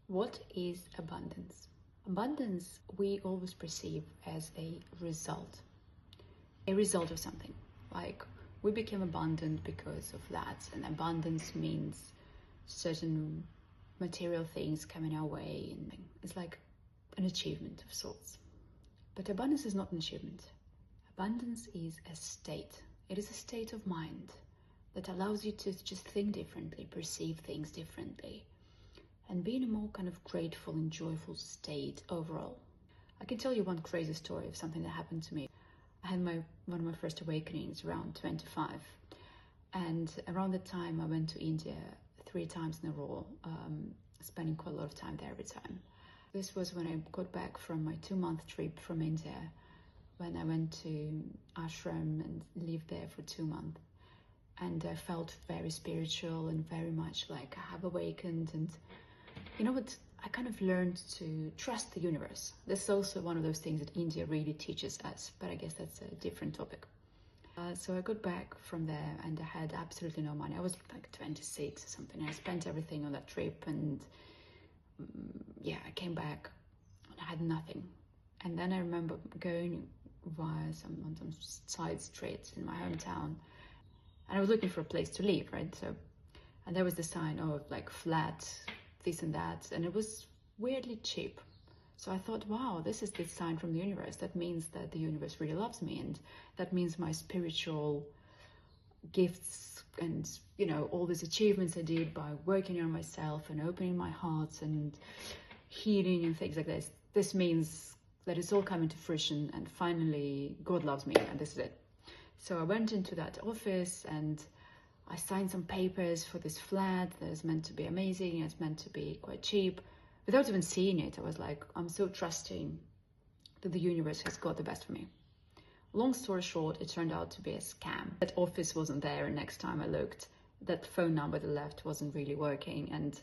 What is abundance? Abundance we always perceive as a result of something. Like we became abundant because of that, and abundance means certain material things coming our way, and it's like an achievement of sorts. But abundance is not an achievement. Abundance is a state. It is a state of mind that allows you to just think differently, perceive things differently, and be in a more kind of grateful and joyful state overall. I can tell you one crazy story of something that happened to me. I had one of my first awakenings around 25, and around the time I went to India 3 times in a row, spending quite a lot of time there every time. This was when I got back from my 2-month trip from India, when I went to ashram and lived there for 2 months. And I felt very spiritual and very much like I have awakened. And you know what? I kind of learned to trust the universe. This is also one of those things that India really teaches us, but I guess that's a different topic. So I got back from there and I had absolutely no money. I was like 26 or something. I spent everything on that trip, and yeah, I came back and I had nothing. And then I remember going via some side streets in my hometown, and I was looking for a place to live, right? So, and there was the sign of like flat, this and that, and it was weirdly cheap. So I thought, wow, this is the sign from the universe. That means that the universe really loves me, and that means my spiritual gifts and, you know, all these achievements I did by working on myself and opening my heart and healing and things like this. This means that it's all coming to fruition, and finally God loves me, and this is it. So I went into that office and I signed some papers for this flat that is meant to be amazing. It's meant to be quite cheap. Without even seeing it, I was like, I'm so trusting that the universe has got the best for me. Long story short, it turned out to be a scam. That office wasn't there, and next time I looked, that phone number they left wasn't really working, and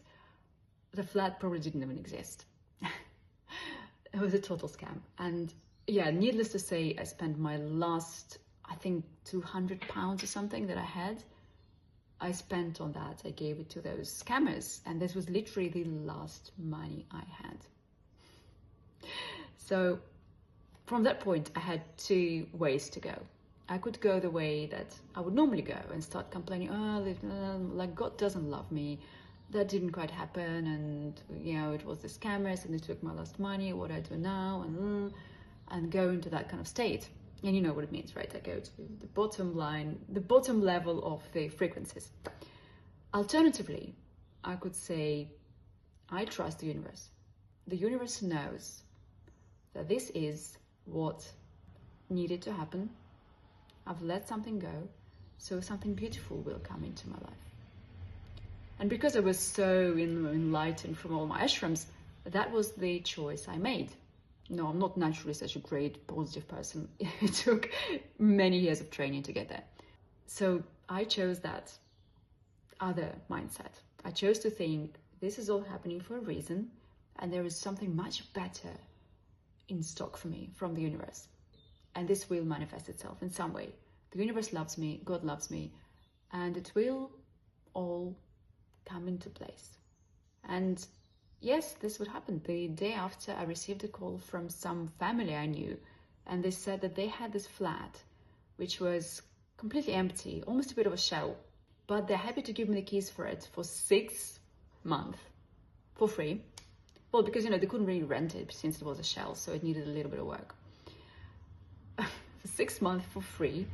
the flat probably didn't even exist. It was a total scam. And yeah, needless to say, I spent my last, I think, £200 or something that I had. I spent on that. I gave it to those scammers, and this was literally the last money I had. So from that point, I had 2 ways to go. I could go the way that I would normally go and start complaining, oh, like God doesn't love me. That didn't quite happen, and you know, it was the scammers and they took my last money. What do I do now? And go into that kind of state. And you know what it means, right? I go to the bottom line, the bottom level of the frequencies. Alternatively, I could say, I trust the universe. The universe knows that this is what needed to happen. I've let something go, so something beautiful will come into my life. And because I was so enlightened from all my ashrams, that was the choice I made. No, I'm not naturally such a great, positive person. It took many years of training to get there. So I chose that other mindset. I chose to think this is all happening for a reason, and there is something much better in stock for me from the universe. And this will manifest itself in some way. The universe loves me, God loves me, and it will all come into place. And yes, this would happen. The day after, I received a call from some family I knew, and they said that they had this flat, which was completely empty, almost a bit of a shell, but they're happy to give me the keys for it for 6 months for free. Well, because, you know, they couldn't really rent it since it was a shell, so it needed a little bit of work. For 6 months for free.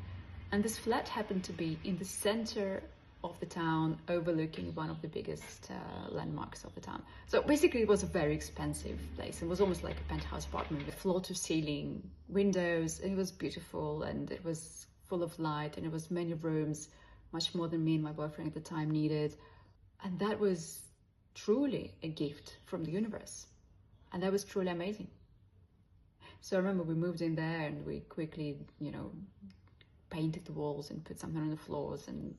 And this flat happened to be in the center of the town, overlooking one of the biggest landmarks of the town. So basically it was a very expensive place. It was almost like a penthouse apartment with floor to ceiling windows. And it was beautiful, and it was full of light, and it was many rooms, much more than me and my boyfriend at the time needed. And that was truly a gift from the universe. And that was truly amazing. So I remember we moved in there and we quickly, you know, painted the walls and put something on the floors, and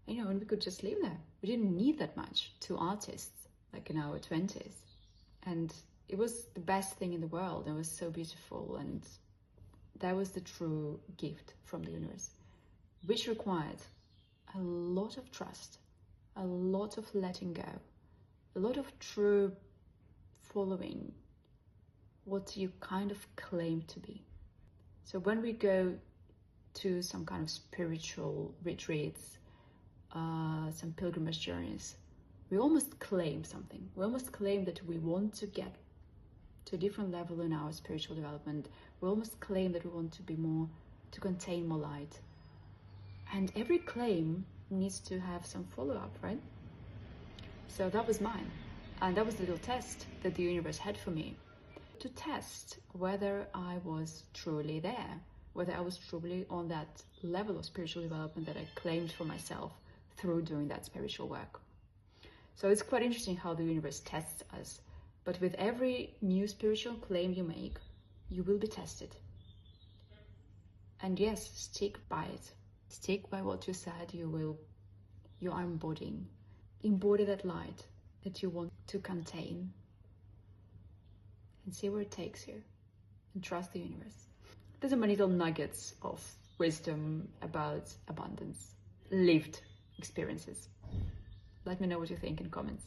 you know, and we could just live there. We didn't need that much. 2 artists, like in our 20s. And it was the best thing in the world. It was so beautiful. And that was the true gift from the universe, which required a lot of trust, a lot of letting go, a lot of true following what you kind of claim to be. So when we go to some kind of spiritual retreats, some pilgrimage journeys, we almost claim something. We almost claim that we want to get to a different level in our spiritual development. We almost claim that we want to be more, to contain more light. And every claim needs to have some follow-up, right? So that was mine. And that was the little test that the universe had for me, to test whether I was truly there, whether I was truly on that level of spiritual development that I claimed for myself through doing that spiritual work. So it's quite interesting how the universe tests us. But with every new spiritual claim you make, you will be tested. And yes, stick by it. Stick by what you said you are embodying. Embody that light that you want to contain. And see where it takes you. And trust the universe. These are my little nuggets of wisdom about abundance. Lived experiences. Let me know what you think in comments.